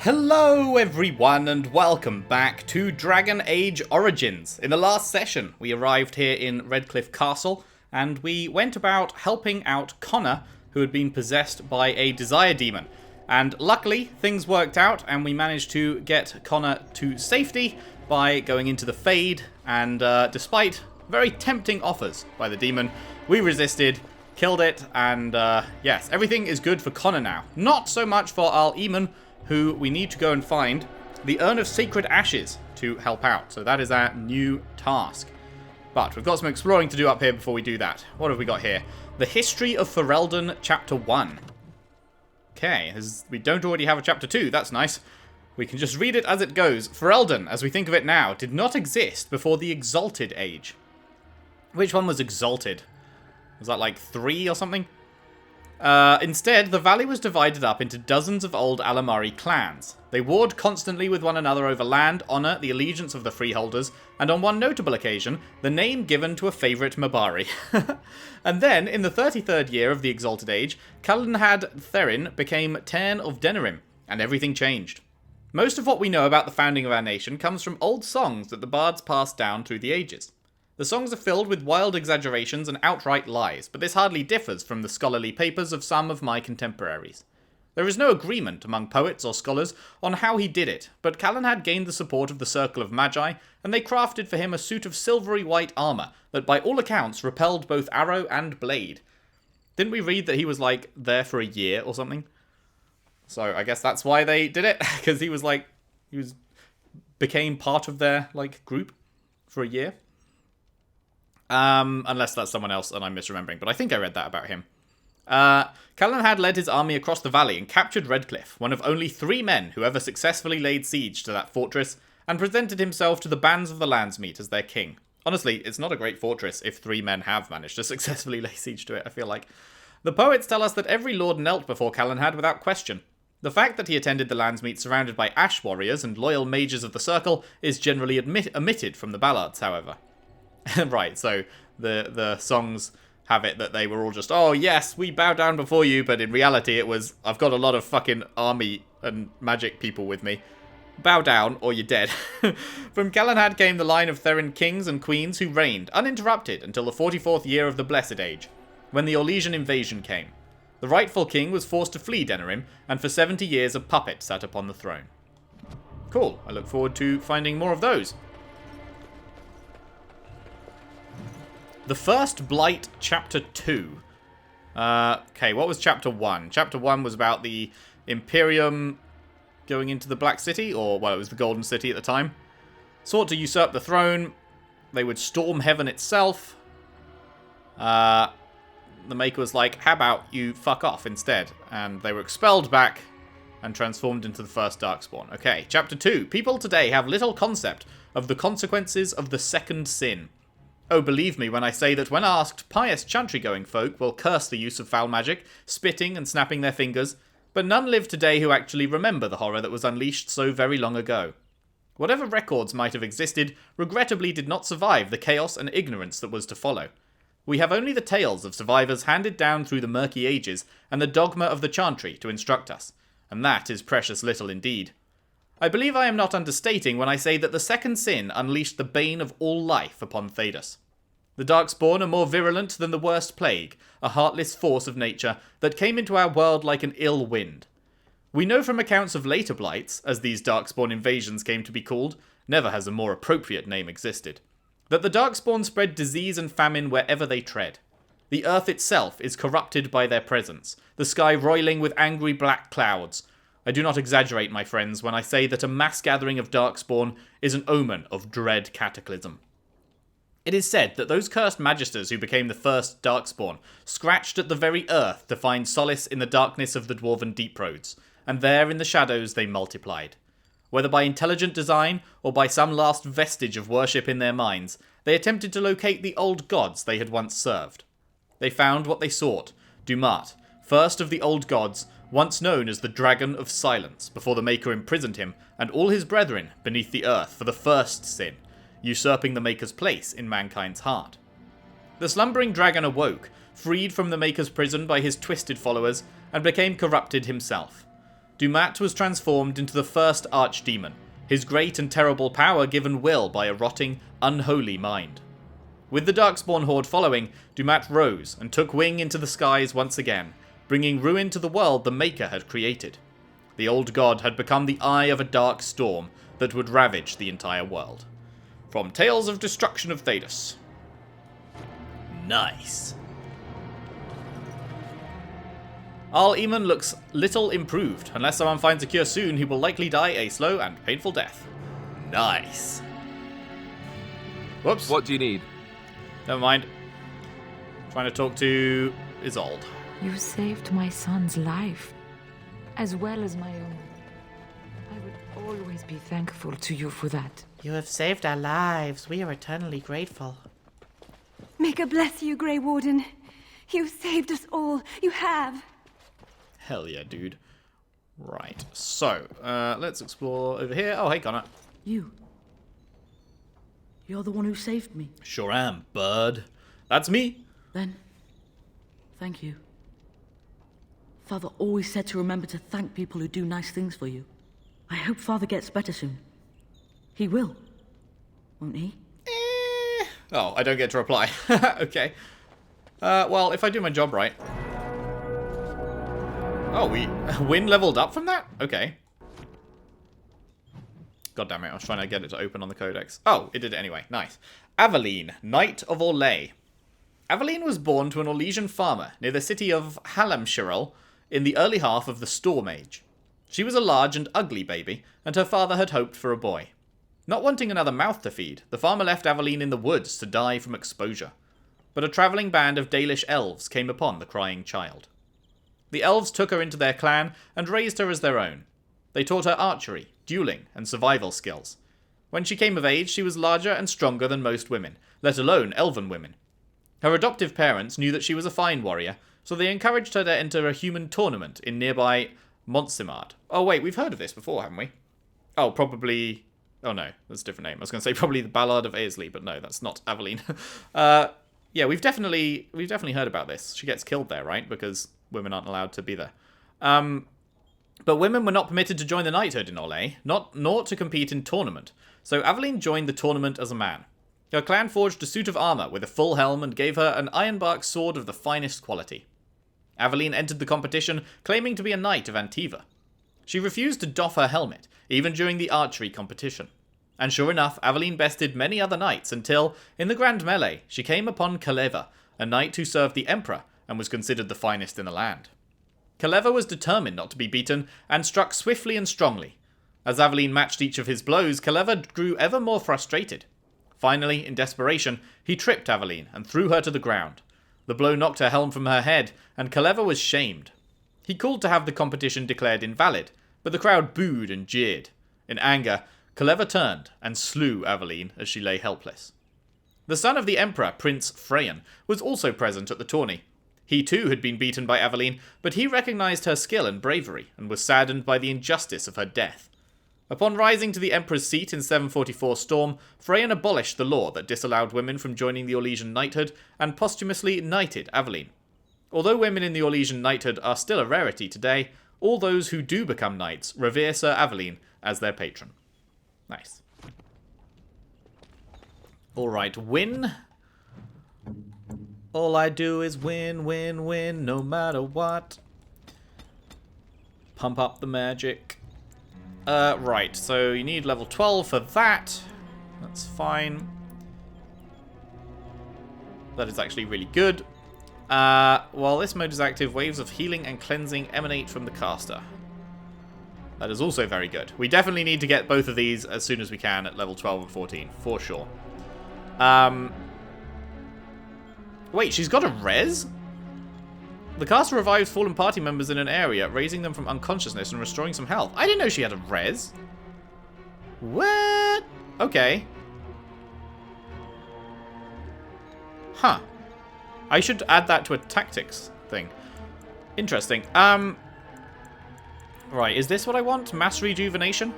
Hello everyone and welcome back to Dragon Age Origins. In the last session we arrived here in Redcliffe Castle and we went about helping out Connor, who had been possessed by a desire demon. And luckily things worked out and we managed to get Connor to safety by going into the Fade, and despite very tempting offers by the demon, we resisted, killed it, and yes, everything is good for Connor now. Not so much for our Eamon, who we need to go and find the Urn of Sacred Ashes to help out. So that is our new task. But we've got some exploring to do up here before we do that. What have we got here? The History of Ferelden, Chapter 1. Okay, we don't already have a Chapter 2. That's nice. We can just read it as it goes. Ferelden, as we think of it now, did not exist before the Exalted Age. Which one was Exalted? Was that like 3 or something? Instead, the valley was divided up into dozens of old Alamari clans. They warred constantly with one another over land, honour, the allegiance of the freeholders, and on one notable occasion, the name given to a favourite Mabari. And then, in the 33rd year of the Exalted Age, Calenhad Therin became Tairn of Denerim, and everything changed. Most of what we know about the founding of our nation comes from old songs that the bards passed down through the ages. The songs are filled with wild exaggerations and outright lies, but this hardly differs from the scholarly papers of some of my contemporaries. There is no agreement among poets or scholars on how he did it, but Calenhad gained the support of the Circle of Magi, and they crafted for him a suit of silvery white armour that by all accounts repelled both arrow and blade. Didn't we read that he was like there for a year or something? So I guess that's why they did it, because became part of their group for a year. Unless that's someone else and I'm misremembering, but I think I read that about him. Calenhad led his army across the valley and captured Redcliffe, one of only 3 men who ever successfully laid siege to that fortress, and presented himself to the bands of the Landsmeet as their king. Honestly, it's not a great fortress if 3 men have managed to successfully lay siege to it, I feel like. The poets tell us that every lord knelt before Calenhad without question. The fact that he attended the Landsmeet surrounded by ash warriors and loyal mages of the circle is generally omitted from the ballads, however. Right, so the songs have it that they were all just, oh yes, we bow down before you, but in reality it was, I've got a lot of fucking army and magic people with me. Bow down, or you're dead. From Calenhad came the line of Therin kings and queens who reigned, uninterrupted, until the 44th year of the Blessed Age, when the Orlesian invasion came. The rightful king was forced to flee Denerim, and for 70 years a puppet sat upon the throne. Cool, I look forward to finding more of those. The First Blight, Chapter 2. Okay, what was Chapter 1? Chapter 1 was about the Imperium going into the Black City, or, well, it was the Golden City at the time. Sought to usurp the throne. They would storm heaven itself. The Maker was like, how about you fuck off instead? And they were expelled back and transformed into the first Darkspawn. Okay, Chapter 2. People today have little concept of the consequences of the second sin. Oh, believe me when I say that when asked, pious chantry-going folk will curse the use of foul magic, spitting and snapping their fingers, but none live today who actually remember the horror that was unleashed so very long ago. Whatever records might have existed, regrettably did not survive the chaos and ignorance that was to follow. We have only the tales of survivors handed down through the murky ages, and the dogma of the chantry to instruct us, and that is precious little indeed. I believe I am not understating when I say that the second sin unleashed the bane of all life upon Thedas. The Darkspawn are more virulent than the worst plague, a heartless force of nature that came into our world like an ill wind. We know from accounts of later blights, as these Darkspawn invasions came to be called, never has a more appropriate name existed, that the Darkspawn spread disease and famine wherever they tread. The earth itself is corrupted by their presence, the sky roiling with angry black clouds. I do not exaggerate, my friends, when I say that a mass gathering of Darkspawn is an omen of dread cataclysm. It is said that those cursed magisters who became the first Darkspawn scratched at the very earth to find solace in the darkness of the dwarven deep roads, and there in the shadows they multiplied. Whether by intelligent design or by some last vestige of worship in their minds, they attempted to locate the old gods they had once served. They found what they sought, Dumat, first of the old gods, once known as the Dragon of Silence, before the Maker imprisoned him and all his brethren beneath the earth for the first sin, usurping the Maker's place in mankind's heart. The slumbering dragon awoke, freed from the Maker's prison by his twisted followers, and became corrupted himself. Dumat was transformed into the first Archdemon, his great and terrible power given will by a rotting, unholy mind. With the Darkspawn horde following, Dumat rose and took wing into the skies once again, bringing ruin to the world the Maker had created. The old god had become the eye of a dark storm that would ravage the entire world. From Tales of Destruction of Thedas. Nice. Al-Eamon looks little improved. Unless someone finds a cure soon, he will likely die a slow and painful death. Nice. Whoops. What do you need? Never mind. Trying to talk to Isolde. You saved my son's life, as well as my own. I would always be thankful to you for that. You have saved our lives. We are eternally grateful. May God bless you, Grey Warden. You saved us all. You have. Hell yeah, dude. Right, so, let's explore over here. Oh, hey, Connor. You're the one who saved me. Sure am, bud. That's me. Then, thank you. Father always said to remember to thank people who do nice things for you. I hope Father gets better soon. He will, won't he? Oh, I don't get to reply. Okay. Well, if I do my job right. Oh, Wynn leveled up from that? Okay. God damn it, I was trying to get it to open on the codex. Oh, it did it anyway. Nice. Aveline, Knight of Orlais. Aveline was born to an Orlesian farmer near the city of Halamshirel in the early half of the Storm Age. She was a large and ugly baby, and her father had hoped for a boy. Not wanting another mouth to feed, the farmer left Aveline in the woods to die from exposure. But a travelling band of Dalish elves came upon the crying child. The elves took her into their clan and raised her as their own. They taught her archery, dueling, and survival skills. When she came of age, she was larger and stronger than most women, let alone elven women. Her adoptive parents knew that she was a fine warrior, so they encouraged her to enter a human tournament in nearby Montsimard. Oh wait, we've heard of this before, haven't we? Oh, probably... Oh no, that's a different name. I was going to say probably the Ballad of Aesley, but no, that's not Aveline. Yeah, we've definitely heard about this. She gets killed there, right? Because women aren't allowed to be there. But women were not permitted to join the knighthood in Orlais, nor to compete in tournament. So Aveline joined the tournament as a man. Her clan forged a suit of armour with a full helm and gave her an ironbark sword of the finest quality. Aveline entered the competition claiming to be a knight of Antiva. She refused to doff her helmet, even during the archery competition. And sure enough, Aveline bested many other knights until, in the grand melee, she came upon Kaleva, a knight who served the emperor and was considered the finest in the land. Kaleva was determined not to be beaten and struck swiftly and strongly. As Aveline matched each of his blows, Kaleva grew ever more frustrated. Finally, in desperation, he tripped Aveline and threw her to the ground. The blow knocked her helm from her head, and Kaleva was shamed. He called to have the competition declared invalid, but the crowd booed and jeered. In anger, Kaleva turned and slew Aveline as she lay helpless. The son of the emperor, Prince Freyan, was also present at the tourney. He too had been beaten by Aveline, but he recognized her skill and bravery, and was saddened by the injustice of her death. Upon rising to the emperor's seat in 744 Storm, Freyan abolished the law that disallowed women from joining the Orlesian knighthood, and posthumously knighted Aveline. Although women in the Orlesian knighthood are still a rarity today, all those who do become knights revere Sir Aveline as their patron. Nice. Alright, win. All I do is win, win, win, no matter what. Pump up the magic. Right, so you need level 12 for that. That's fine. That is actually really good. While this mode is active, waves of healing and cleansing emanate from the caster. That is also very good. We definitely need to get both of these as soon as we can at level 12 and 14, for sure. Wait, she's got a res? The caster revives fallen party members in an area, raising them from unconsciousness and restoring some health. I didn't know she had a res. What? Okay. Huh. I should add that to a tactics thing. Interesting. Right, is this what I want? Mass rejuvenation?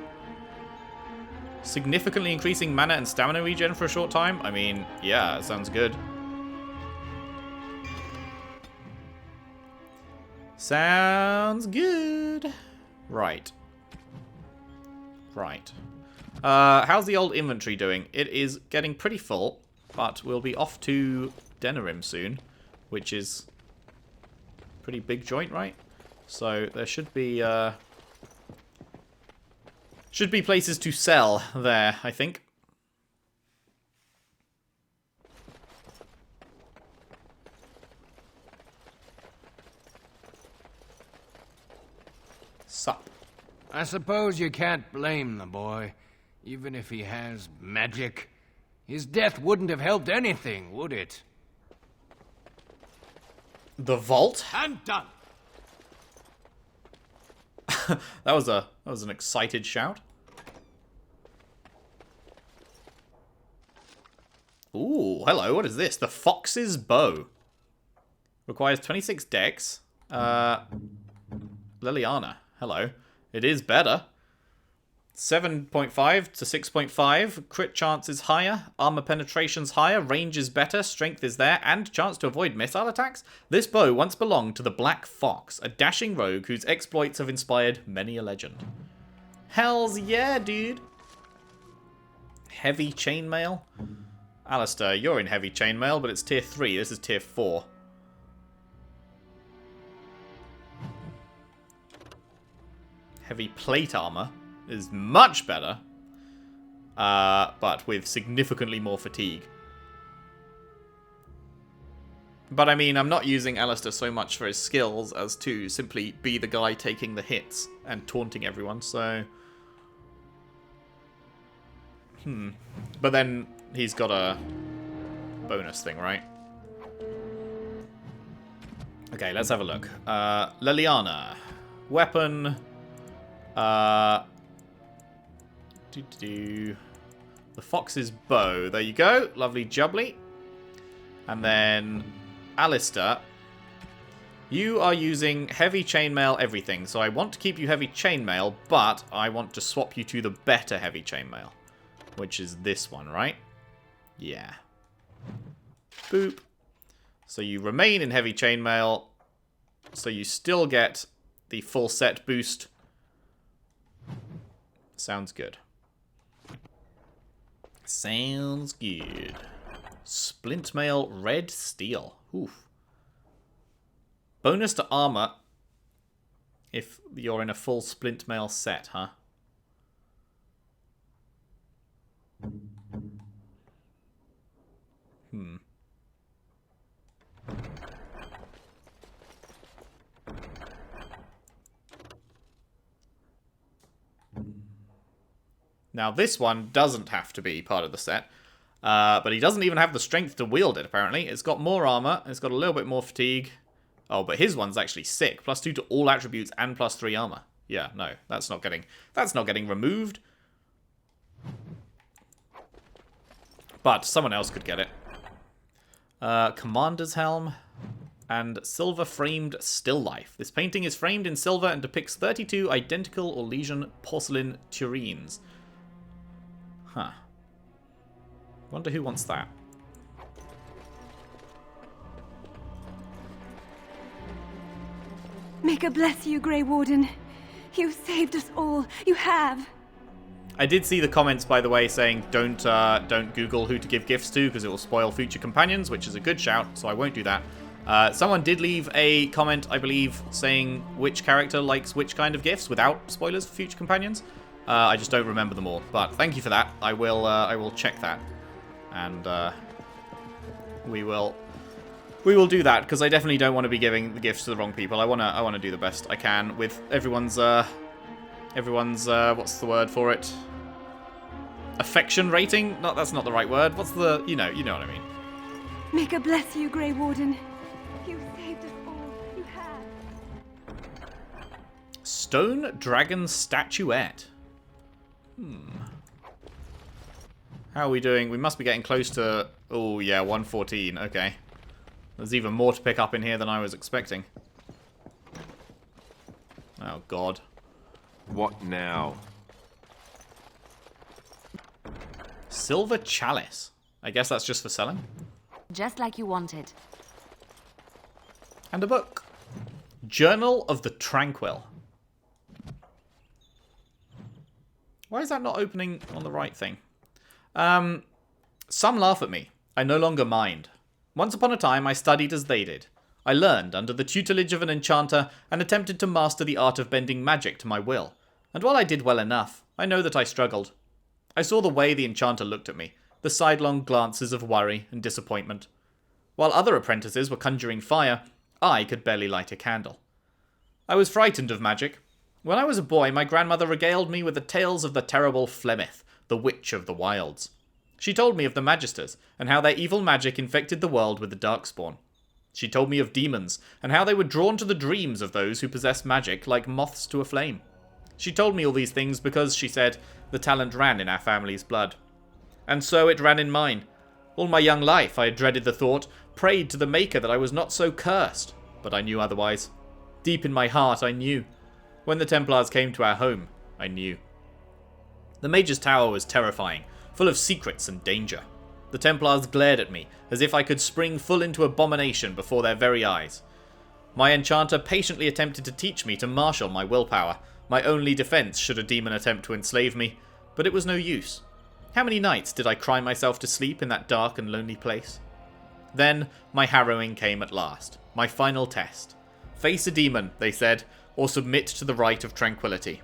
Significantly increasing mana and stamina regen for a short time? I mean, yeah, it sounds good. Sounds good. Right. Right. How's the old inventory doing? It is getting pretty full, but we'll be off to Denerim soon, which is pretty big joint, right? So there should be places to sell there, I think. Sup. I suppose you can't blame the boy, even if he has magic. His death wouldn't have helped anything, would it? The vault? And done! that was an excited shout. Ooh, hello, what is this? The Fox's Bow. Requires 26 dex. Liliana, hello. It is better. 7.5 to 6.5. Crit chance is higher. Armor penetration's higher. Range is better. Strength is there. And chance to avoid missile attacks. This bow once belonged to the Black Fox, a dashing rogue whose exploits have inspired many a legend. Hells yeah, dude. Heavy chainmail. Alistair, you're in heavy chainmail, but it's tier 3. This is tier 4. Heavy plate armor is much better, but with significantly more fatigue. But I mean, I'm not using Alistair so much for his skills as to simply be the guy taking the hits and taunting everyone, so... But then he's got a bonus thing, right? Okay, let's have a look. Liliana. Weapon... The Fox's Bow. There you go. Lovely jubbly. And then Alistair. You are using heavy chainmail everything. So I want to keep you heavy chainmail, but I want to swap you to the better heavy chainmail. Which is this one, right? Yeah. Boop. So you remain in heavy chainmail. So you still get the full set boost. Sounds good. Sounds good. Splint mail, red steel. Oof. Bonus to armor if you're in a full splint mail set, huh? Now, this one doesn't have to be part of the set, but he doesn't even have the strength to wield it, apparently. It's got more armor, it's got a little bit more fatigue. Oh, but his one's actually sick. +2 to all attributes and +3 armor. Yeah, no, that's not getting removed. But someone else could get it. Commander's Helm and silver-framed still life. This painting is framed in silver and depicts 32 identical Orlesian porcelain turrines. Huh. Wonder who wants that. May God bless you, Grey Warden. You saved us all. You have. I did see the comments, by the way, saying don't Google who to give gifts to because it will spoil future companions, which is a good shout, so I won't do that. Someone did leave a comment, I believe, saying which character likes which kind of gifts without spoilers for future companions. I just don't remember them all, but thank you for that. I will check that, and we will do that because I definitely don't want to be giving the gifts to the wrong people. I wanna do the best I can with everyone's what's the word for it? Affection rating? No, that's not the right word. What's the you know what I mean. May God bless you, Grey Warden. You saved us all. You have. Stone Dragon Statuette. How are we doing? We must be getting close to... Oh, yeah, 114. Okay. There's even more to pick up in here than I was expecting. Oh, God. What now? Silver Chalice. I guess that's just for selling. Just like you wanted. And a book. Journal of the Tranquil. Why is that not opening on the right thing? Some laugh at me. I no longer mind. Once upon a time, I studied as they did. I learned under the tutelage of an enchanter and attempted to master the art of bending magic to my will. And while I did well enough, I know that I struggled. I saw the way the enchanter looked at me, the sidelong glances of worry and disappointment. While other apprentices were conjuring fire, I could barely light a candle. I was frightened of magic. When I was a boy, my grandmother regaled me with the tales of the terrible Flemeth, the witch of the wilds. She told me of the Magisters, and how their evil magic infected the world with the Darkspawn. She told me of demons, and how they were drawn to the dreams of those who possess magic like moths to a flame. She told me all these things because, she said, the talent ran in our family's blood. And so it ran in mine. All my young life I had dreaded the thought, prayed to the Maker that I was not so cursed, but I knew otherwise. Deep in my heart I knew. When the Templars came to our home, I knew. The Mage's Tower was terrifying, full of secrets and danger. The Templars glared at me, as if I could spring full into abomination before their very eyes. My enchanter patiently attempted to teach me to marshal my willpower, my only defense should a demon attempt to enslave me, but it was no use. How many nights did I cry myself to sleep in that dark and lonely place? Then, my harrowing came at last, my final test. Face a demon, they said, or submit to the rite of tranquility.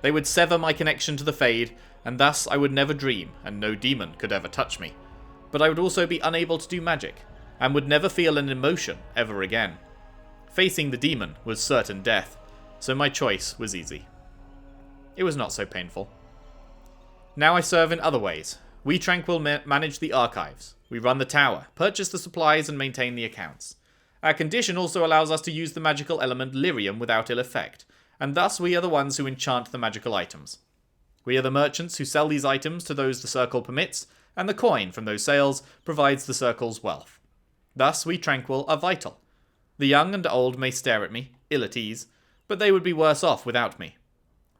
They would sever my connection to the Fade, and thus I would never dream, and no demon could ever touch me. But I would also be unable to do magic, and would never feel an emotion ever again. Facing the demon was certain death, so my choice was easy. It was not so painful. Now I serve in other ways. We Tranquil manage the archives. We run the tower, purchase the supplies, and maintain the accounts. Our condition also allows us to use the magical element lyrium without ill effect, and thus we are the ones who enchant the magical items. We are the merchants who sell these items to those the circle permits, and the coin from those sales provides the circle's wealth. Thus we Tranquil are vital. The young and old may stare at me, ill at ease, but they would be worse off without me.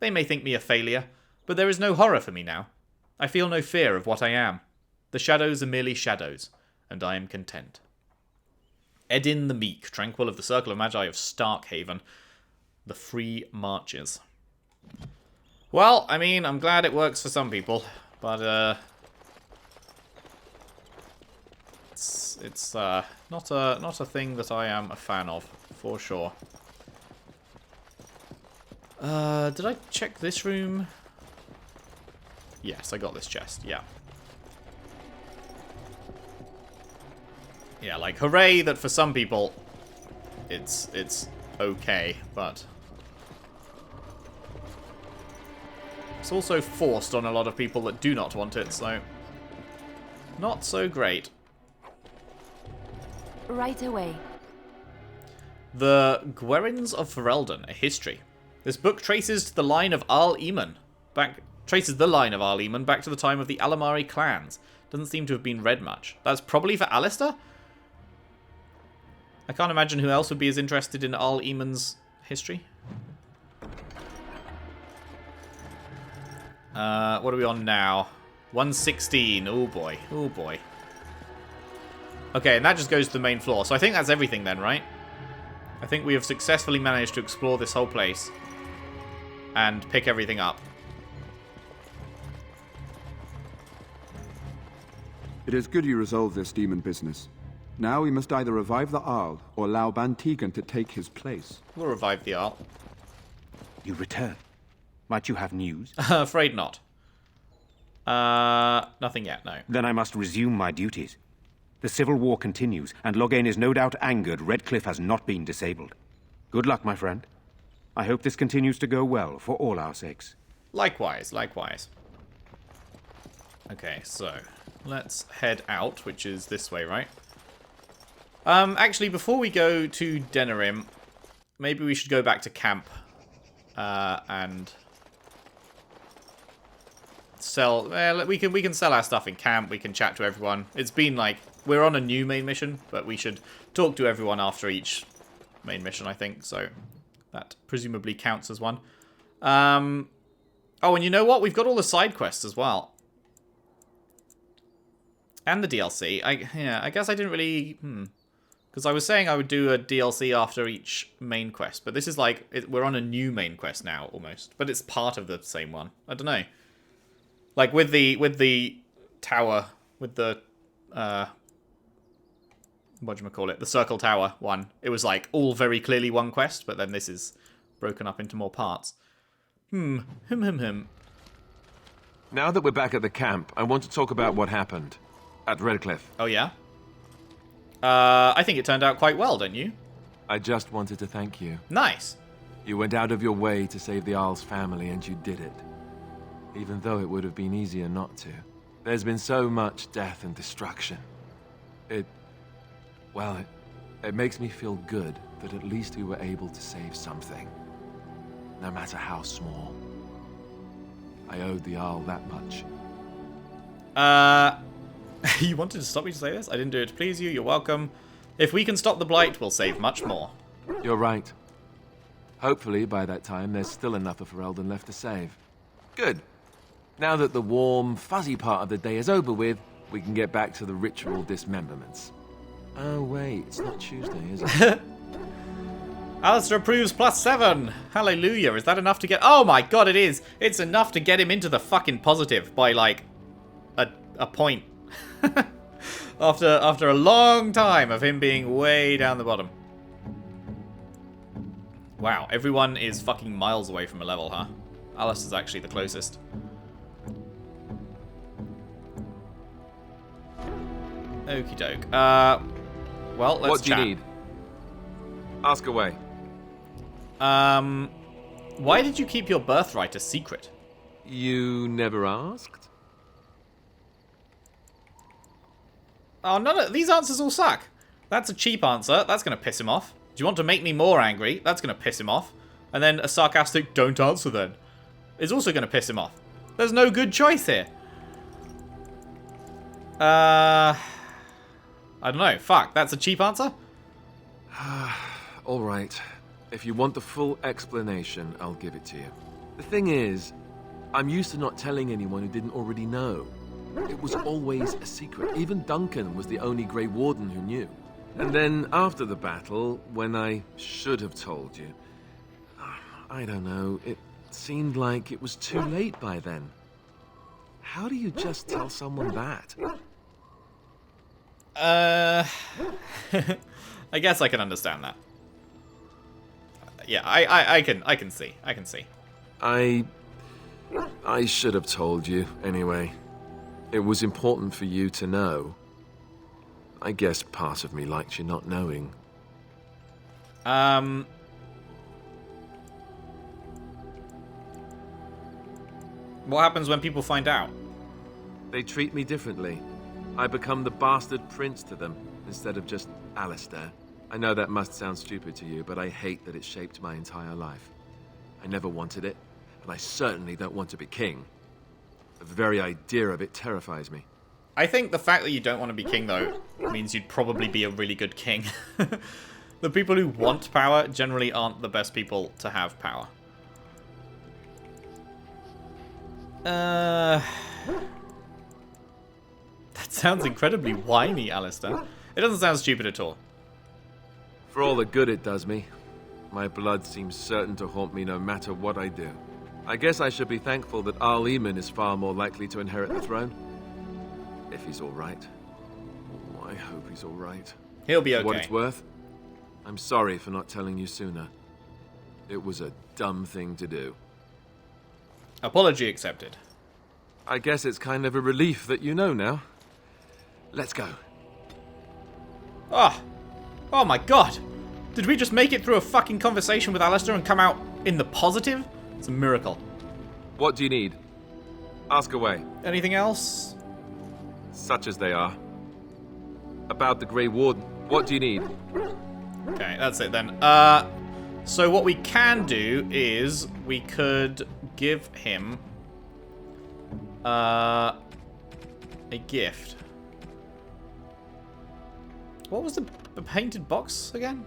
They may think me a failure, but there is no horror for me now. I feel no fear of what I am. The shadows are merely shadows, and I am content. Edin the Meek, Tranquil of the Circle of Magi of Starkhaven. The Free Marches. Well, I mean, I'm glad it works for some people, but it's not a thing that I am a fan of, for sure. Did I check this room? Yes, I got this chest, yeah. Yeah, like, hooray that for some people it's okay, but it's also forced on a lot of people that do not want it, so not so great. Right away. The Gwerins of Ferelden, a history. This book traces the line of Arl Eamon back to the time of the Alamari clans. Doesn't seem to have been read much. That's probably for Alistair? I can't imagine who else would be as interested in Arl Eamon's history. What are we on now? 116. Oh boy. Oh boy. Okay, and that just goes to the main floor. So I think that's everything then, right? I think we have successfully managed to explore this whole place and pick everything up. It is good you resolve this demon business. Now we must either revive the Arl or allow Bantegan to take his place. We'll revive the Arl. You return. Might you have news? Afraid not. Nothing yet, no. Then I must resume my duties. The civil war continues, and Loghain is no doubt angered Redcliffe has not been disabled. Good luck, my friend. I hope this continues to go well, for all our sakes. Likewise, likewise. Okay, so let's head out, which is this way, right? Actually, before we go to Denerim, maybe we should go back to camp and sell. We can sell our stuff in camp. We can chat to everyone. It's been like we're on a new main mission, but we should talk to everyone after each main mission, I think. So that presumably counts as one. Oh, and you know what? We've got all the side quests as well. And the DLC. I guess I didn't really... Because I was saying I would do a DLC after each main quest. But this is like... we're on a new main quest now, almost. But it's part of the same one. I don't know. Like with the tower, with the whatchamacallit, the circle tower one, it was like all very clearly one quest, but then this is broken up into more parts. Now that we're back at the camp, I want to talk about what happened at Redcliffe. Oh yeah? I think it turned out quite well, don't you? I just wanted to thank you. Nice. You went out of your way to save the Arl's family, and you did it. Even though it would have been easier not to. There's been so much death and destruction. It makes me feel good that at least we were able to save something. No matter how small. I owed the Arl that much. You wanted to stop me to say this? I didn't do it to please you. You're welcome. If we can stop the Blight, we'll save much more. You're right. Hopefully, by that time, there's still enough of Ferelden left to save. Good. Now that the warm, fuzzy part of the day is over with, we can get back to the ritual dismemberments. Oh, wait, it's not Tuesday, is it? Alistair approves +7. Hallelujah. Is that enough to get... Oh my god, it is. It's enough to get him into the fucking positive by, like, a point. After a long time of him being way down the bottom. Wow, everyone is fucking miles away from a level, huh? Alistair's actually the closest. Okie doke. Well, let's What do chat. you need? Ask away. Why did you keep your birthright a secret? You never asked? Oh, these answers all suck. That's a cheap answer. That's going to piss him off. Do you want to make me more angry? That's going to piss him off. And then a sarcastic, don't answer then, is also going to piss him off. There's no good choice here. I don't know. Fuck, that's a cheap answer? All right. If you want the full explanation, I'll give it to you. The thing is, I'm used to not telling anyone who didn't already know. It was always a secret. Even Duncan was the only Grey Warden who knew. And then after the battle, when I should have told you, I don't know, it seemed like it was too late by then. How do you just tell someone that? I guess I can understand that. Yeah, I can see. I should have told you, anyway. It was important for you to know. I guess part of me liked you not knowing. What happens when people find out? They treat me differently. I become the bastard prince to them, instead of just Alistair. I know that must sound stupid to you, but I hate that it shaped my entire life. I never wanted it, and I certainly don't want to be king. The very idea of it terrifies me. I think the fact that you don't want to be king, though, means you'd probably be a really good king. The people who want power generally aren't the best people to have power. That sounds incredibly whiny, Alistair. It doesn't sound stupid at all. For all the good it does me, my blood seems certain to haunt me no matter what I do. I guess I should be thankful that Archdemon is far more likely to inherit the throne. If he's alright. Oh, I hope he's alright. He'll be okay. For what it's worth, I'm sorry for not telling you sooner. It was a dumb thing to do. Apology accepted. I guess it's kind of a relief that you know now. Let's go. Oh my god! Did we just make it through a fucking conversation with Alistair and come out in the positive? It's a miracle. What do you need? Ask away. Anything else? Such as they are. About the Grey Warden. What do you need? Okay, that's it then. So what we can do is we could give him a gift. What was the painted box again?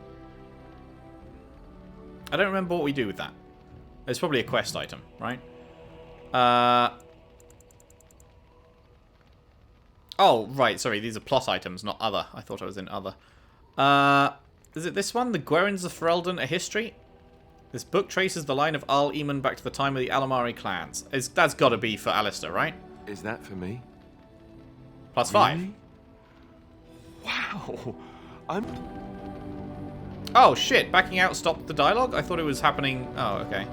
I don't remember what we do with that. It's probably a quest item, right? Oh, right, sorry, these are plot items, not other. I thought I was in other. Is it this one? The Grey Wardens of Ferelden, A History? This book traces the line of Archdemon back to the time of the Alamari clans. That's got to be for Alistair, right? Is that for me? +5. Really? Wow. I'm... Oh, shit. Backing out stopped the dialogue? I thought it was happening... Oh, okay.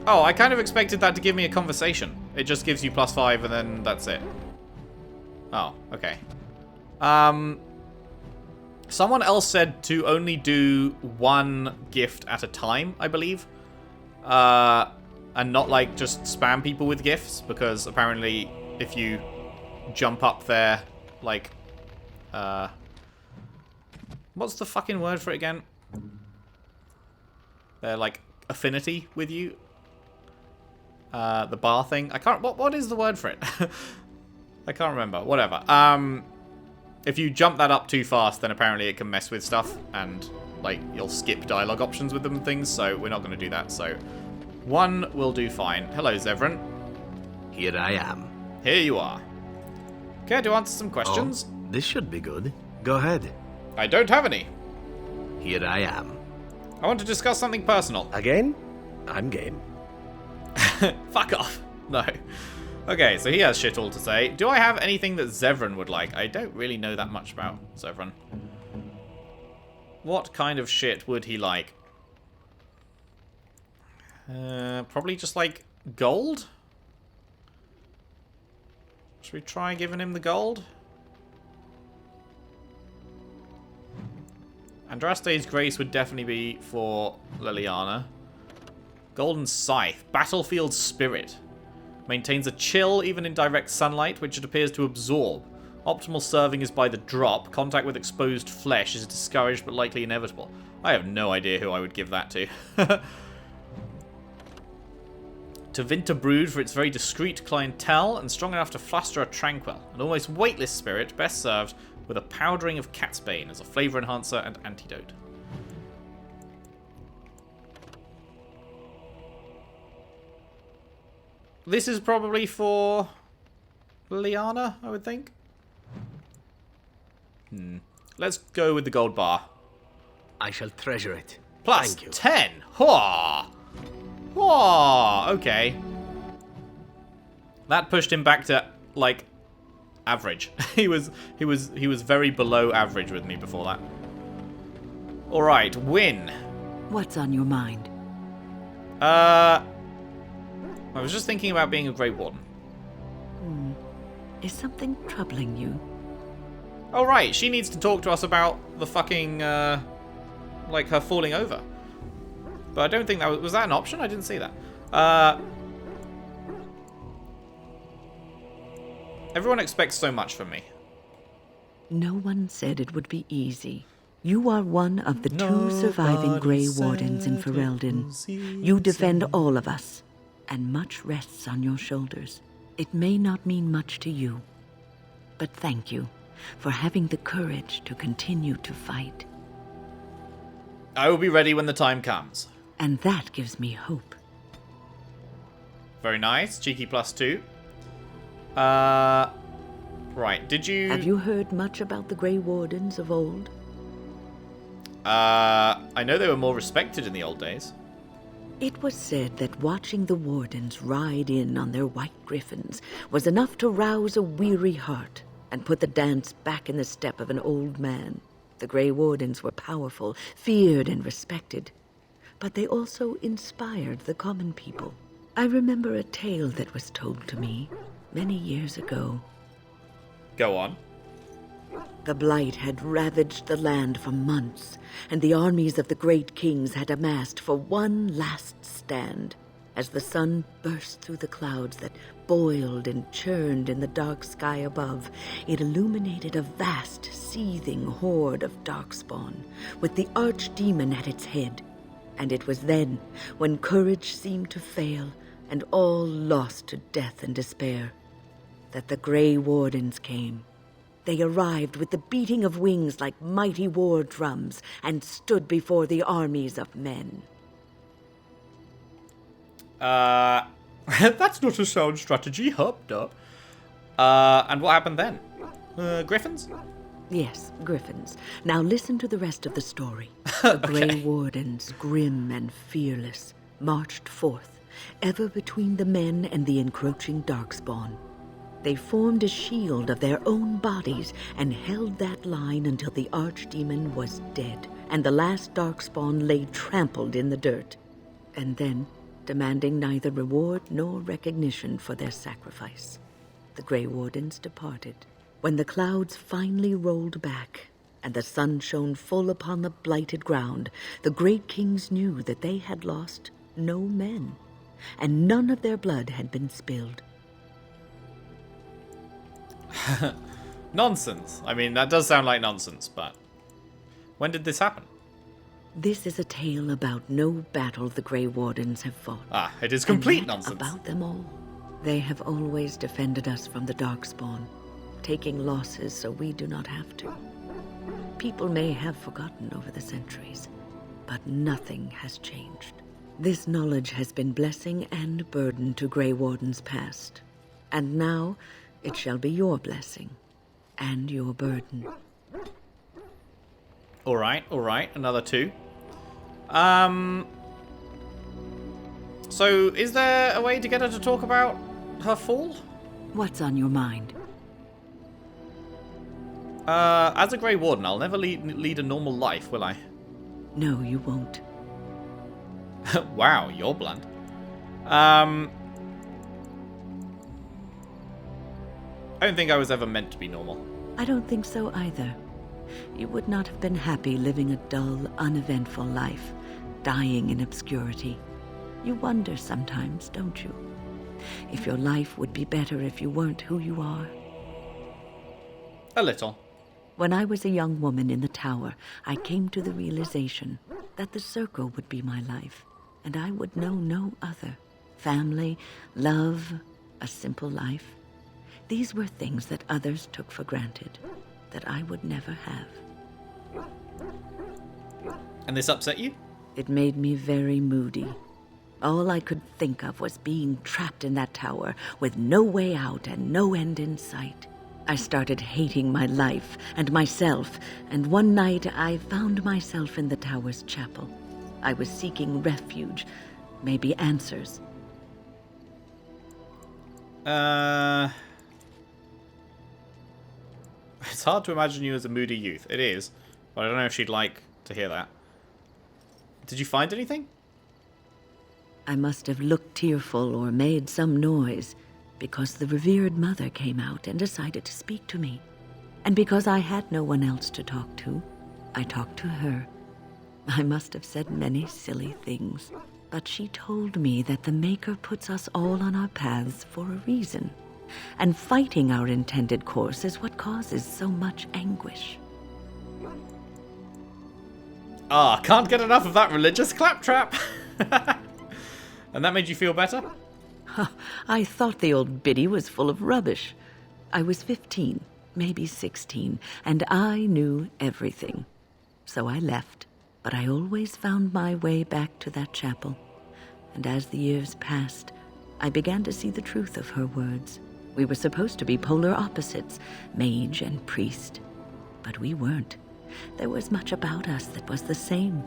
Oh, I kind of expected that to give me a conversation. It just gives you +5 and then that's it. Oh, okay. Someone else said to only do one gift at a time, I believe. And not, like, just spam people with gifts, because apparently if you jump up there, like, what's the fucking word for it again? They're, like, affinity with you. The bar thing. I can't... What is the word for it? I can't remember. Whatever. If you jump that up too fast, then apparently it can mess with stuff, and, like, you'll skip dialogue options with them and things, so we're not going to do that, so... 1 will do fine. Hello, Zevran. Here I am. Here you are. Care to answer some questions? Oh, this should be good. Go ahead. I don't have any. Here I am. I want to discuss something personal. Again? I'm game. Fuck off. No. Okay, so he has shit all to say. Do I have anything that Zevran would like? I don't really know that much about Zevran. What kind of shit would he like? Probably just like gold? Should we try giving him the gold? Andraste's Grace would definitely be for Liliana. Golden Scythe. Battlefield Spirit. Maintains a chill even in direct sunlight, which it appears to absorb. Optimal serving is by the drop. Contact with exposed flesh is discouraged but likely inevitable. I have no idea who I would give that to. To Winterbrood for its very discreet clientele and strong enough to fluster a tranquil. An almost weightless spirit, best served with a powdering of catsbane as a flavor enhancer and antidote. This is probably for Liana, I would think. Let's go with the gold bar. I shall treasure it. Plus Thank you. 10. Hwah! Hwah! Okay. That pushed him back to, like, average. he was very below average with me before that. Alright, Wynn. What's on your mind? I was just thinking about being a Grey Warden. Is something troubling you? Oh, right. She needs to talk to us about the fucking, like, her falling over. But I don't think that was that an option? I didn't see that. Everyone expects so much from me. No one said it would be easy. You are one of the 2 surviving Grey Wardens in Ferelden. You defend all of us, and much rests on your shoulders. It may not mean much to you, but thank you for having the courage to continue to fight. I will be ready when the time comes. And that gives me hope. Very nice. Cheeky +2. Right. Did you... Have you heard much about the Grey Wardens of old? I know they were more respected in the old days. It was said that watching the Wardens ride in on their white griffins was enough to rouse a weary heart and put the dance back in the step of an old man. The Grey Wardens were powerful, feared and respected, but they also inspired the common people. I remember a tale that was told to me many years ago. Go on. The Blight had ravaged the land for months, and the armies of the great kings had amassed for one last stand. As the sun burst through the clouds that boiled and churned in the dark sky above, it illuminated a vast, seething horde of Darkspawn, with the Archdemon at its head. And it was then, when courage seemed to fail, and all lost to death and despair, that the Grey Wardens came. They arrived with the beating of wings like mighty war drums and stood before the armies of men. That's not a sound strategy, hopped up. And what happened then? Griffins? Yes, griffins. Now listen to the rest of the story. The Grey Wardens, grim and fearless, marched forth, ever between the men and the encroaching Darkspawn. They formed a shield of their own bodies and held that line until the Archdemon was dead and the last Darkspawn lay trampled in the dirt. And then, demanding neither reward nor recognition for their sacrifice, the Grey Wardens departed. When the clouds finally rolled back and the sun shone full upon the blighted ground, the great kings knew that they had lost no men, and none of their blood had been spilled. Nonsense. I mean, that does sound like nonsense, but when did this happen? This is a tale about no battle the Grey Wardens have fought. Ah, it is complete And nonsense. About them all. They have always defended us from the Darkspawn, taking losses so we do not have to. People may have forgotten over the centuries, but nothing has changed. This knowledge has been blessing and burden to Grey Wardens past, and now it shall be your blessing and your burden. All right, another 2. So is there a way to get her to talk about her fall? What's on your mind? As a Grey Warden, I'll never lead a normal life, will I? No, you won't. Wow, you're blunt. I don't think I was ever meant to be normal. I don't think so either. You would not have been happy living a dull, uneventful life, dying in obscurity. You wonder sometimes, don't you? If your life would be better if you weren't who you are. A little. When I was a young woman in the tower, I came to the realization that the circle would be my life, and I would know no other. Family, love, a simple life. These were things that others took for granted, that I would never have. And this upset you? It made me very moody. All I could think of was being trapped in that tower with no way out and no end in sight. I started hating my life and myself, and one night I found myself in the tower's chapel. I was seeking refuge, maybe answers. It's hard to imagine you as a moody youth. It is, but I don't know if she'd like to hear that. Did you find anything? I must have looked tearful or made some noise, because the revered mother came out and decided to speak to me. And because I had no one else to talk to, I talked to her. I must have said many silly things, but she told me that the Maker puts us all on our paths for a reason, and fighting our intended course is what causes so much anguish. Ah, can't get enough of that religious claptrap. And that made you feel better? I thought the old biddy was full of rubbish. I was 15, maybe 16, and I knew everything. So I left, but I always found my way back to that chapel. And as the years passed, I began to see the truth of her words. We were supposed to be polar opposites, mage and priest. But we weren't. There was much about us that was the same.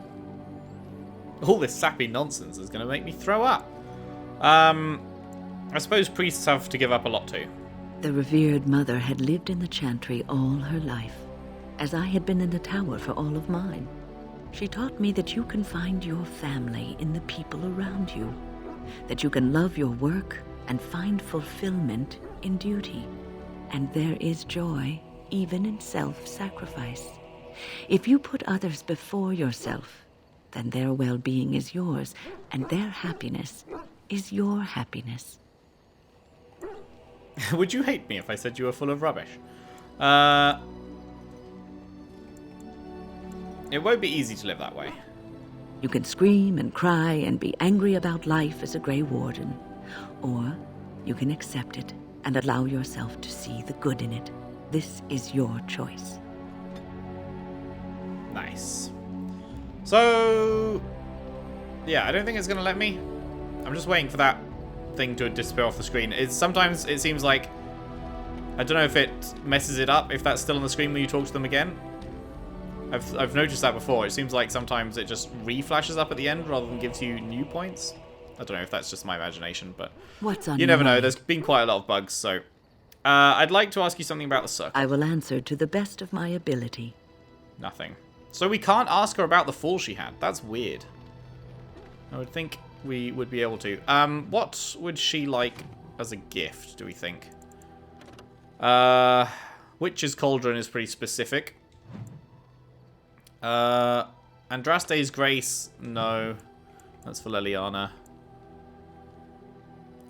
All this sappy nonsense is going to make me throw up. I suppose priests have to give up a lot too. The revered mother had lived in the chantry all her life, as I had been in the tower for all of mine. She taught me that you can find your family in the people around you, that you can love your work and find fulfillment in duty, and there is joy even in self-sacrifice. If you put others before yourself, then their well-being is yours, and their happiness is your happiness. Would you hate me if I said you were full of rubbish? It won't be easy to live that way. You can scream and cry and be angry about life as a Grey Warden, or you can accept it and allow yourself to see the good in it. This is your choice. Nice. So, yeah, I don't think it's going to let me. I'm just waiting for that thing to disappear off the screen. Sometimes it seems like, I don't know if it messes it up, if that's still on the screen when you talk to them again. I've noticed that before. It seems like sometimes it just re-flashes up at the end rather than gives you new points. I don't know if that's just my imagination, but What's on you never your know. mind? There's been quite a lot of bugs, so I'd like to ask you something about the circle. I will answer to the best of my ability. Nothing. So we can't ask her about the fall she had. That's weird. I would think we would be able to. What would she like as a gift, do we think? Witch's Cauldron is pretty specific. Andraste's Grace, no. That's for Leliana.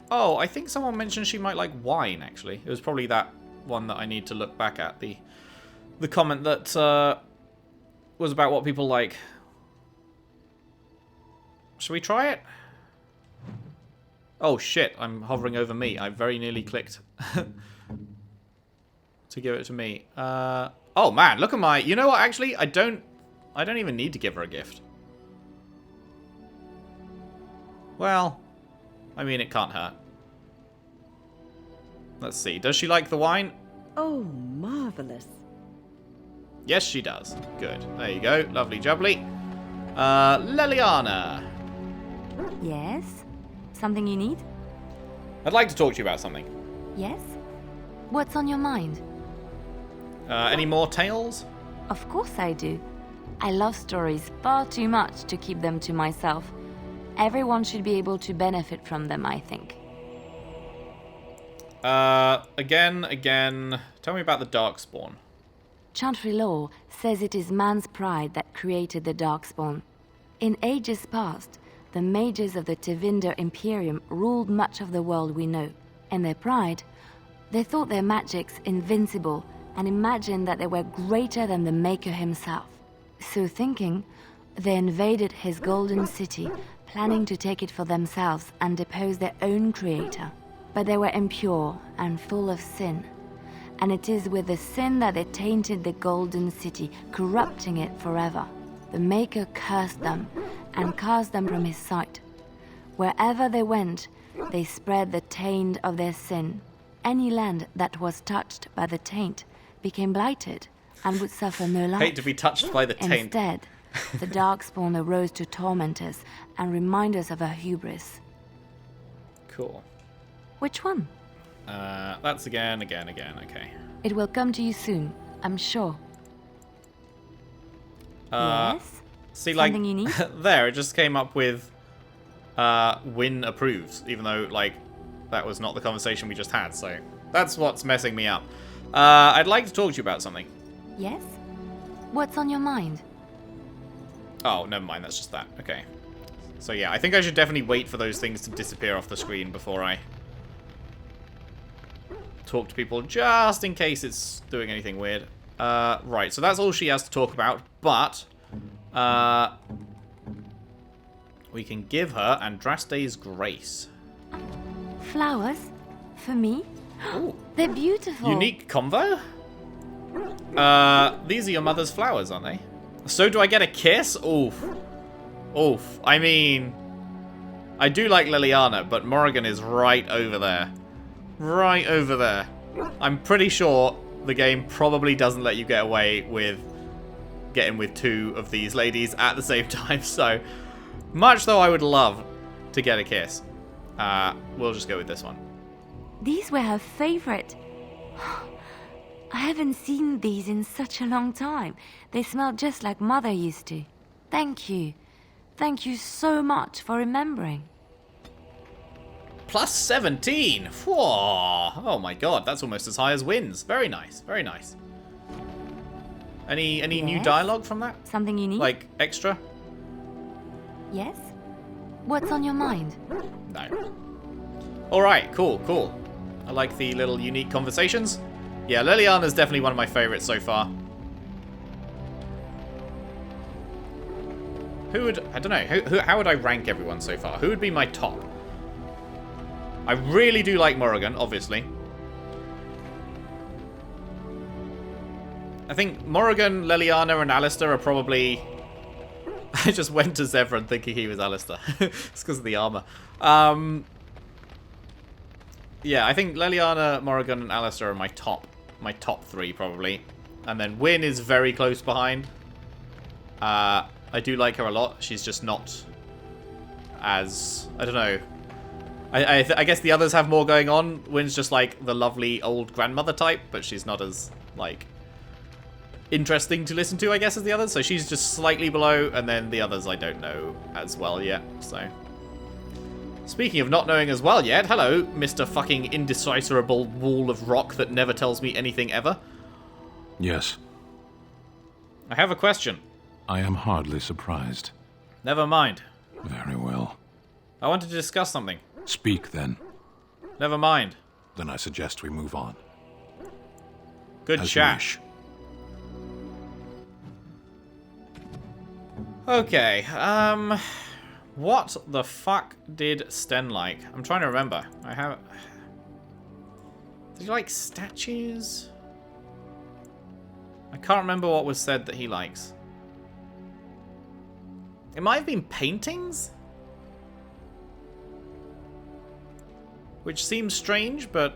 Oh, I think someone mentioned she might like wine, actually. It was probably that one that I need to look back at. The comment that was about what people like. Should we try it? Oh, shit. I'm hovering over me. I very nearly clicked to give it to me. Oh, man. Look at my... You know what, actually? I don't even need to give her a gift. Well... I mean, it can't hurt. Let's see. Does she like the wine? Oh, marvelous. Yes, she does. Good. There you go. Lovely jubbly. Leliana. Yes? Something you need? I'd like to talk to you about something. Yes? What's on your mind? Any more tales? Of course I do. I love stories far too much to keep them to myself. Everyone should be able to benefit from them, I think. Again. Tell me about the Darkspawn. Chantry law says it is man's pride that created the Darkspawn. In ages past, the mages of the Tevinder Imperium ruled much of the world we know. In their pride, they thought their magics invincible and imagined that they were greater than the Maker himself. So thinking, they invaded his golden city, planning to take it for themselves and depose their own creator. But they were impure and full of sin. And it is with the sin that they tainted the golden city, corrupting it forever. The Maker cursed them and cast them from his sight. Wherever they went, they spread the taint of their sin. Any land that was touched by the taint became blighted and would suffer no life. Hate to be touched by the taint. Instead, the Darkspawn arose to torment us and remind us of our hubris. Cool. Which one? That's again, okay. It will come to you soon, I'm sure. Yes? See, like, Something you need? there, it just came up with Wynn approves, even though, like, that was not the conversation we just had, so that's what's messing me up. I'd like to talk to you about something. Yes? What's on your mind? Oh, never mind, that's just that. Okay. So yeah, I think I should definitely wait for those things to disappear off the screen before I talk to people, just in case it's doing anything weird. Right, so that's all she has to talk about, but we can give her Andraste's Grace. Flowers? For me? Ooh. They're beautiful. Unique convo? These are your mother's flowers, aren't they? So do I get a kiss? Oof. Oof. I mean, I do like Leliana, but Morrigan is right over there. Right over there. I'm pretty sure the game probably doesn't let you get away with getting with two of these ladies at the same time, so much though I would love to get a kiss, we'll just go with this one. These were her favorite. I haven't seen these in such a long time. They smell just like Mother used to. Thank you. Thank you so much for remembering. Plus 17! Whoa. Oh my god, that's almost as high as Wynn's. Very nice, very nice. Any new Yes? dialogue from that? Something you need? Like, extra? Yes? What's on your mind? No. Alright, cool. I like the little unique conversations. Yeah, Leliana's definitely one of my favorites so far. Who would... I don't know. How would I rank everyone so far? Who would be my top? I really do like Morrigan, obviously. I think Morrigan, Leliana, and Alistair are probably... I just went to Zevran thinking he was Alistair. It's because of the armor. Yeah, I think Leliana, Morrigan, and Alistair are my top three, probably. And then Wynn is very close behind. I do like her a lot. She's just not as... I don't know. I guess the others have more going on. Wynn's just like the lovely old grandmother type, but she's not as, like, interesting to listen to, I guess, as the others. So she's just slightly below, and then the others I don't know as well yet, so... Speaking of not knowing as well yet, hello, Mr. fucking indecipherable wall of rock that never tells me anything ever. Yes. I have a question. I am hardly surprised. Never mind. Very well. I wanted to discuss something. Speak, then. Never mind. Then I suggest we move on. Good As chat. you wish. Okay, what the fuck did Sten like? I'm trying to remember. Did he like statues? I can't remember what was said that he likes. It might have been paintings? Which seems strange, but...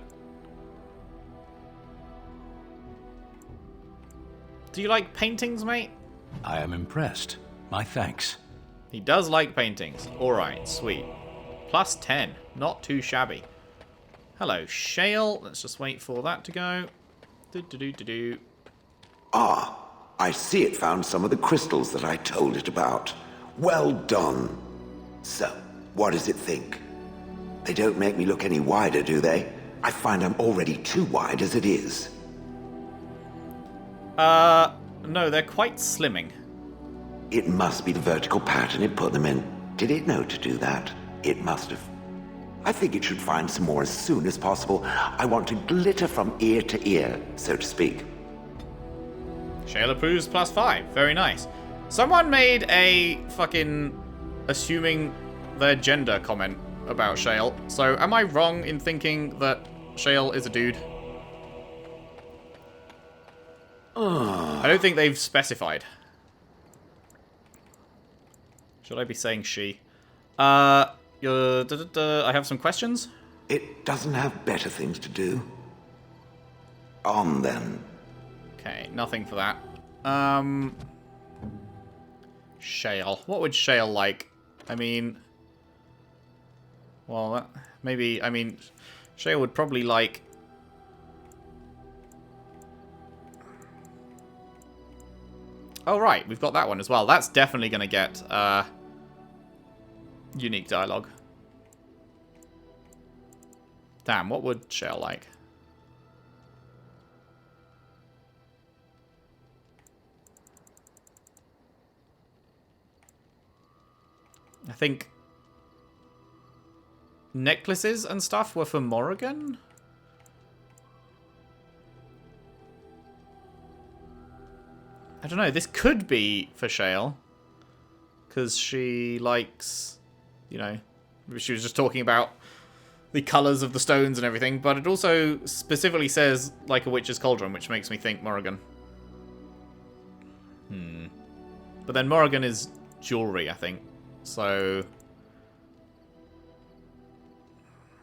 Do you like paintings, mate? I am impressed. My thanks. He does like paintings. Alright, sweet. Plus 10. Not too shabby. Hello, Shale. Let's just wait for that to go. Do-do-do-do-do. Ah, I see it found some of the crystals that I told it about. Well done. So, what does it think? They don't make me look any wider, do they? I find I'm already too wide as it is. No, they're quite slimming. It must be the vertical pattern it put them in. Did it know to do that? It must have. I think it should find some more as soon as possible. I want to glitter from ear to ear, so to speak. Shale approves plus 5. Very nice. Someone made a fucking assuming their gender comment about Shale. So am I wrong in thinking that Shale is a dude? I don't think they've specified. Should I be saying she? I have some questions. It doesn't have better things to do. On then. Okay, nothing for that. Shale. What would Shale like? I mean... Well, maybe... I mean, Shale would probably like... Oh, right. We've got that one as well. That's definitely going to get unique dialogue. Damn, what would Shale like? I think necklaces and stuff were for Morrigan? I don't know, this could be for Shale. Because she likes, you know, she was just talking about the colours of the stones and everything, but it also specifically says, like a witch's cauldron, which makes me think Morrigan. But then Morrigan is jewellery, I think. So...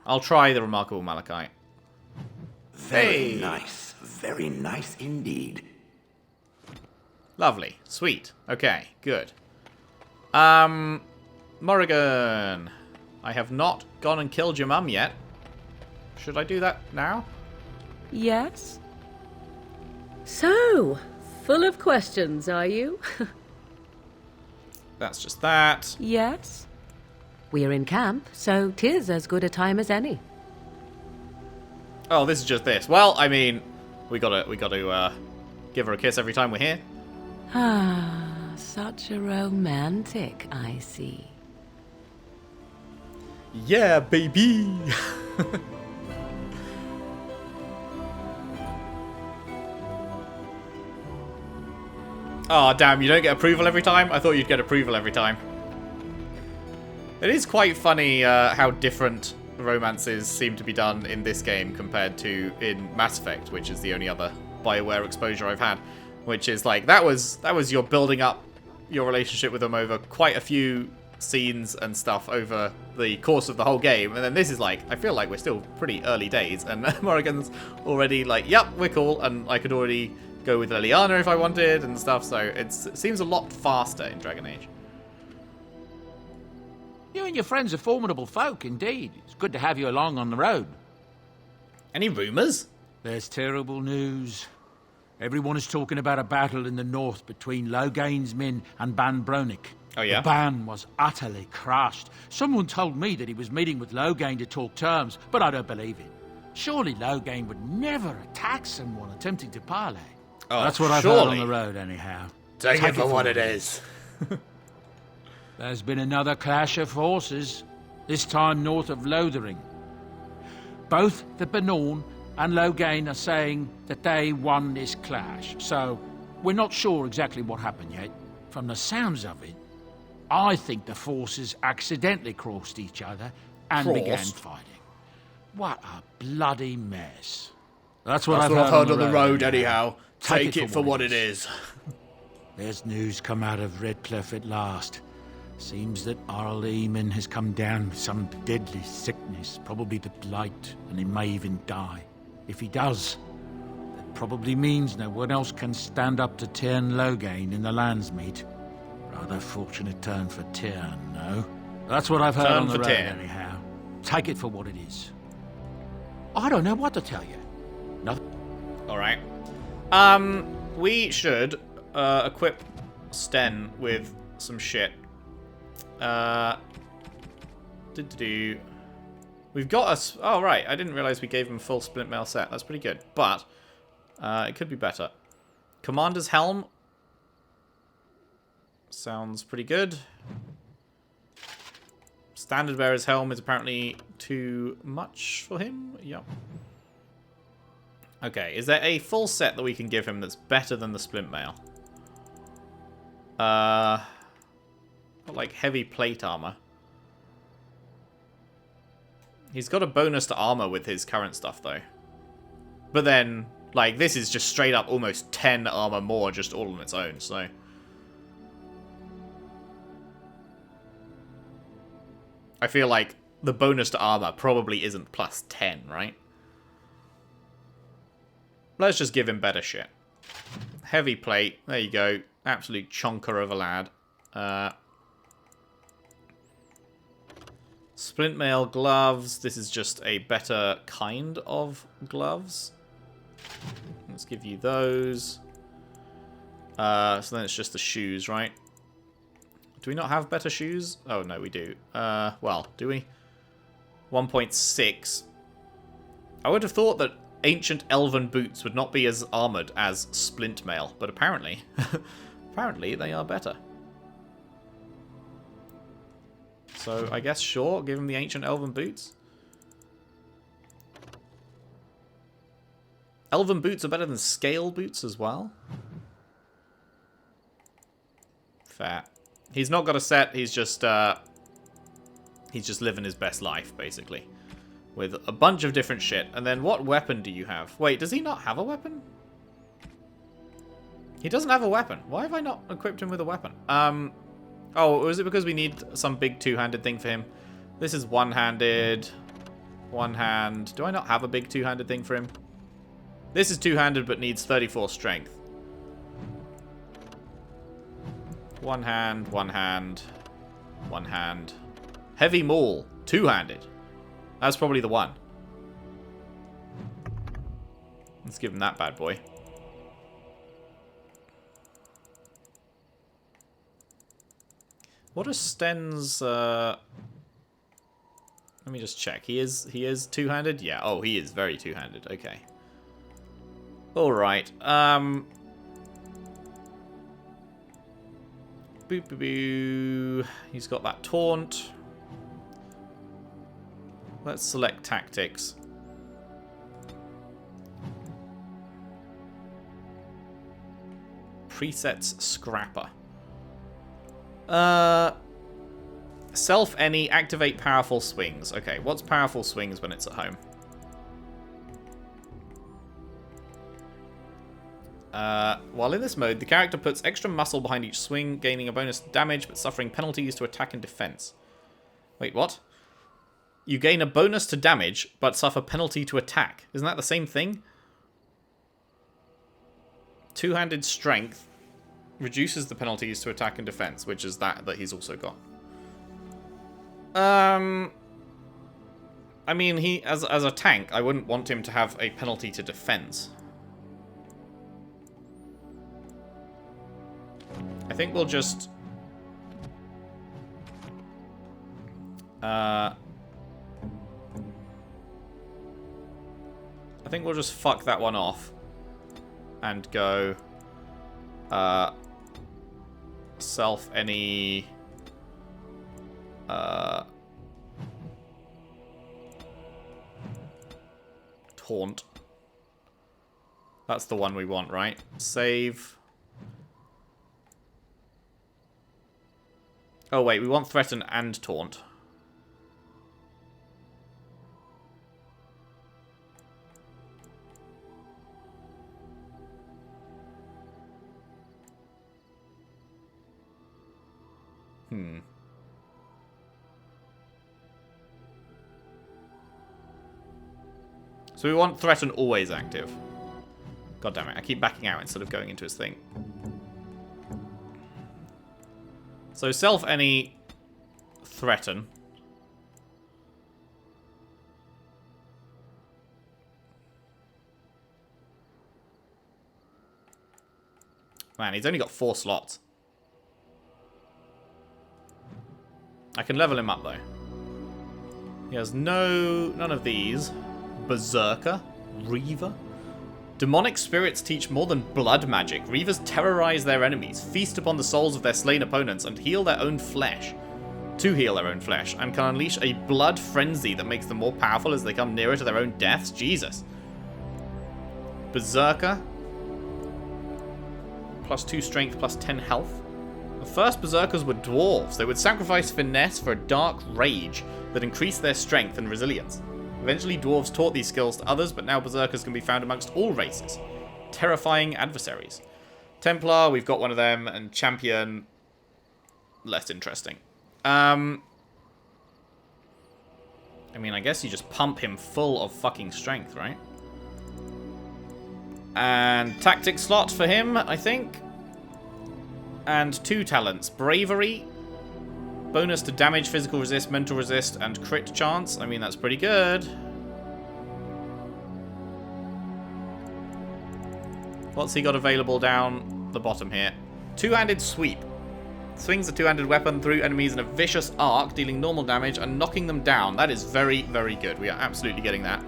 I'll try the Remarkable Malachite. Very nice. Very nice indeed. Lovely. Sweet. Okay, good. Morrigan. I have not gone and killed your mum yet. Should I do that now? Yes? So, full of questions, are you? That's just that. Yes? We're in camp, so 'tis as good a time as any. Oh, this is just this. Well, I mean, we gotta give her a kiss every time we're here. Ah, such a romantic, I see. Yeah, baby! Oh, damn, you don't get approval every time? I thought you'd get approval every time. It is quite funny how different romances seem to be done in this game compared to in Mass Effect, which is the only other BioWare exposure I've had. Which is like, that was your building up your relationship with them over quite a few scenes and stuff over the course of the whole game. And then this is like, I feel like we're still pretty early days. And Morrigan's already like, yep, we're cool. And I could already go with Liliana if I wanted and stuff. So it seems a lot faster in Dragon Age. You and your friends are formidable folk, indeed. It's good to have you along on the road. Any rumours? There's terrible news. Everyone is talking about a battle in the north between Logain's men and Ban Bronick. Oh, yeah? The Ban was utterly crushed. Someone told me that he was meeting with Logain to talk terms, but I don't believe it. Surely Logain would never attack someone attempting to parley. Oh, that's what I've heard on the road, anyhow. Take it for what it is. There's been another clash of forces, this time north of Lothering. Both the Benorn and Logain are saying that they won this clash, so we're not sure exactly what happened yet. From the sounds of it, I think the forces accidentally crossed each other and began fighting. What a bloody mess. That's what I've heard on the road anyhow. Take it for what it is. There's news come out of Redcliffe at last. Seems that Arl Eamon has come down with some deadly sickness, probably the blight, and he may even die. If he does, that probably means no one else can stand up to Tyrn Logain in the Landsmeet. Rather fortunate turn for Tyrn, no? That's what I've heard on the road, anyhow. Take it for what it is. I don't know what to tell you. Nothing. Alright. We should equip Sten with some shit. We've got us. Oh, right. I didn't realize we gave him a full splint mail set. That's pretty good. But it could be better. Commander's helm. Sounds pretty good. Standard bearer's helm is apparently too much for him. Yep. Okay. Is there a full set that we can give him that's better than the splint mail? Like heavy plate armor. He's got a bonus to armor with his current stuff, though. But then, like, this is just straight up almost 10 armor more, just all on its own, so. I feel like the bonus to armor probably isn't plus 10, right? Let's just give him better shit. Heavy plate, there you go. Absolute chonker of a lad. Splint mail gloves. This is just a better kind of gloves. Let's give you those. So then it's just the shoes, right? Do we not have better shoes? Oh, no, we do. Well, do we? 1.6. I would have thought that ancient elven boots would not be as armored as splint mail, but apparently, apparently they are better. So I guess sure, give him the ancient elven boots. Elven boots are better than scale boots as well. Fair. He's not got a set. He's just living his best life basically, with a bunch of different shit. And then what weapon do you have? Wait, does he not have a weapon? He doesn't have a weapon. Why have I not equipped him with a weapon? Oh, was it because we need some big two-handed thing for him? This is one-handed. One hand. Do I not have a big two-handed thing for him? This is two-handed but needs 34 strength. One hand, one hand, one hand. Heavy maul, two-handed. That's probably the one. Let's give him that bad boy. What are Sten's, let me just check. He is two-handed? Yeah. Oh, he is very two-handed. Okay. Alright. Boop, boop, boo. He's got that taunt. Let's select tactics. Presets Scrapper. Self any, activate powerful swings. Okay, what's powerful swings when it's at home? While in this mode, the character puts extra muscle behind each swing, gaining a bonus to damage, but suffering penalties to attack and defense. Wait, what? You gain a bonus to damage, but suffer penalty to attack. Isn't that the same thing? Two-handed strength reduces the penalties to attack and defense, which is that he's also got. I mean, he as a tank, I wouldn't want him to have a penalty to defense. I think we'll just... I think we'll just fuck that one off. And go... self any... taunt. That's the one we want, right? Save... Oh, wait, we want Threaten and Taunt. So we want Threaten always active. God damn it, I keep backing out instead of going into his thing. So self any Threaten. Man, he's only got 4 slots. I can level him up though. He has none of these. Berserker, Reaver. Demonic spirits teach more than blood magic. Reavers terrorize their enemies, feast upon the souls of their slain opponents, and heal their own flesh. To heal their own flesh, and can unleash a blood frenzy that makes them more powerful as they come nearer to their own deaths. Jesus. Berserker. +2 strength, +10 health. The first Berserkers were dwarves. They would sacrifice finesse for a dark rage that increased their strength and resilience. Eventually, dwarves taught these skills to others, but now Berserkers can be found amongst all races. Terrifying adversaries. Templar, we've got one of them, and Champion, less interesting. I mean, I guess you just pump him full of fucking strength, right? And tactic slot for him, I think. And 2 talents. Bravery. Bonus to damage, physical resist, mental resist, and crit chance. I mean, that's pretty good. What's he got available down the bottom here? Two-handed sweep. Swings a two-handed weapon through enemies in a vicious arc, dealing normal damage and knocking them down. That is very, very good. We are absolutely getting that.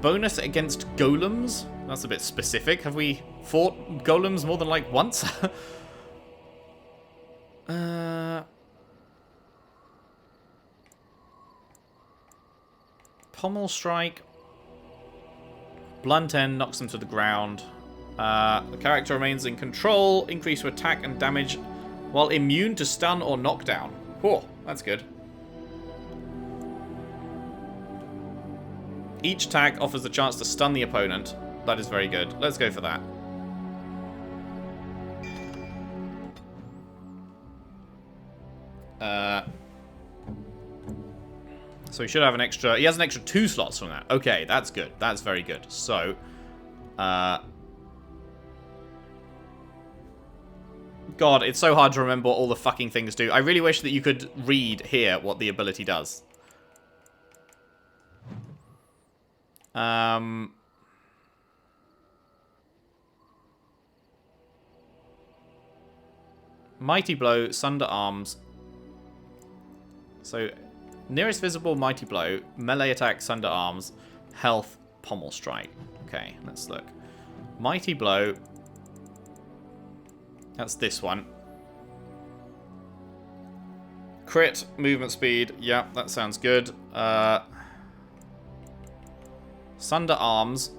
Bonus against golems. That's a bit specific. Have we fought golems more than like once? Pommel strike. Blunt end knocks them to the ground. The character remains in control. Increase to attack and damage while immune to stun or knockdown. Whoa, that's good. Each attack offers the chance to stun the opponent. That is very good. Let's go for that. So he should have an extra... He has an extra 2 slots from that. Okay, that's good. That's very good. So, God, it's so hard to remember what all the fucking things do. I really wish that you could read here what the ability does. Mighty Blow, Sunder Arms. So, nearest visible Mighty Blow, melee attack, Sunder Arms, health, Pommel Strike. Okay, let's look. Mighty Blow. That's this one. Crit, movement speed. Yeah, that sounds good. Sunder Arms.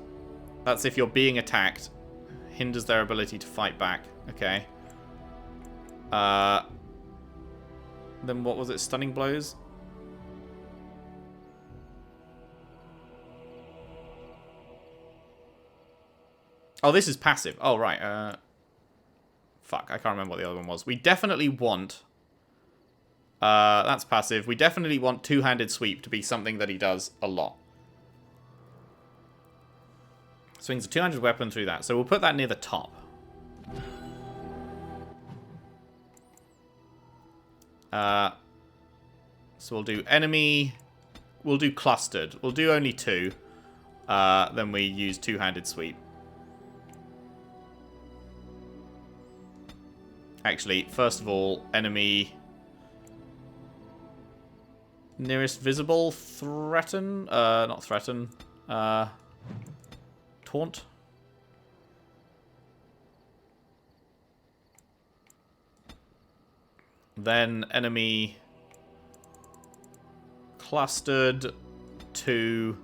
That's if you're being attacked. Hinders their ability to fight back. Okay. Then what was it? Stunning Blows? Oh, this is passive. Oh, right. Fuck, I can't remember what the other one was. We definitely want... that's passive. We definitely want two-handed sweep to be something that he does a lot. Swings a two-handed weapon through that. So we'll put that near the top. So we'll do enemy. We'll do clustered. We'll do only 2. Then we use two-handed sweep. Actually, first of all, enemy nearest visible threaten. Not threaten. Taunt. Then enemy clustered to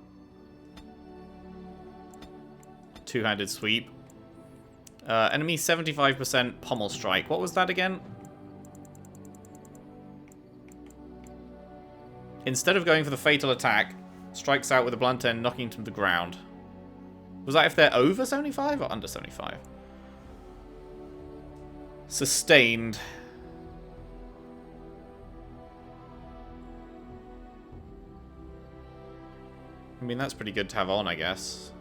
two-handed sweep. Enemy 75% pommel strike. What was that again? Instead of going for the fatal attack, strikes out with a blunt end, knocking to the ground. Was that if they're over 75 or under 75? Sustained. I mean, that's pretty good to have on, I guess.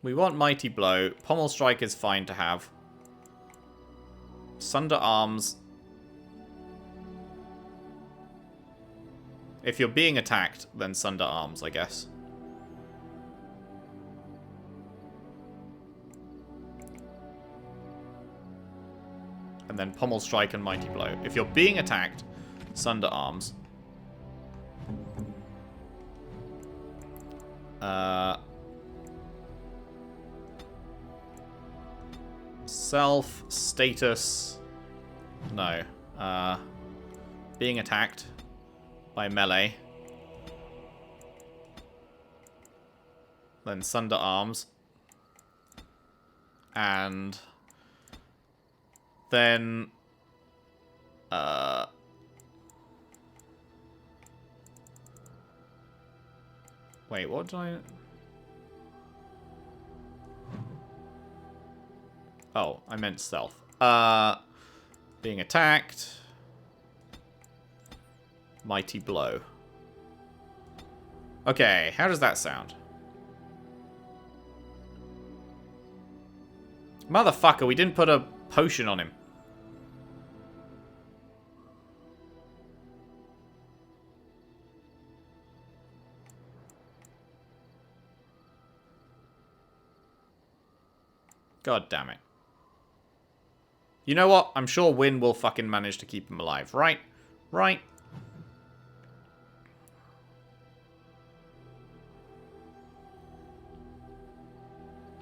We want Mighty Blow. Pommel Strike is fine to have. Sunder Arms. If you're being attacked, then Sunder Arms, I guess. And then Pommel Strike and Mighty Blow. If you're being attacked, Sunder Arms. Self, status, no. Being attacked by melee. Then Sunder Arms. And then wait, what did I... Oh, I meant stealth. Being attacked. Mighty Blow. Okay, how does that sound? Motherfucker, we didn't put a potion on him. God damn it. You know what? I'm sure Wynn will fucking manage to keep him alive, right? Right?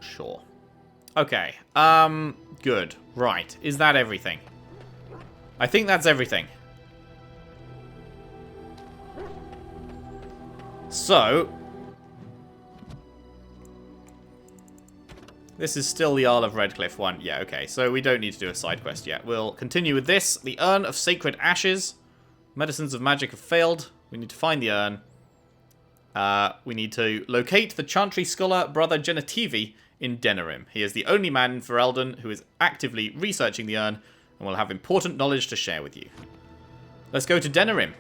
Sure. Okay. Good. Right. Is that everything? I think that's everything. So... This is still the Isle of Redcliffe one. Yeah, okay. So we don't need to do a side quest yet. We'll continue with this. The Urn of Sacred Ashes. Medicines of Magic have failed. We need to find the urn. We need to locate the Chantry Scholar Brother Genetivi in Denerim. He is the only man in Ferelden who is actively researching the urn and will have important knowledge to share with you. Let's go to Denerim.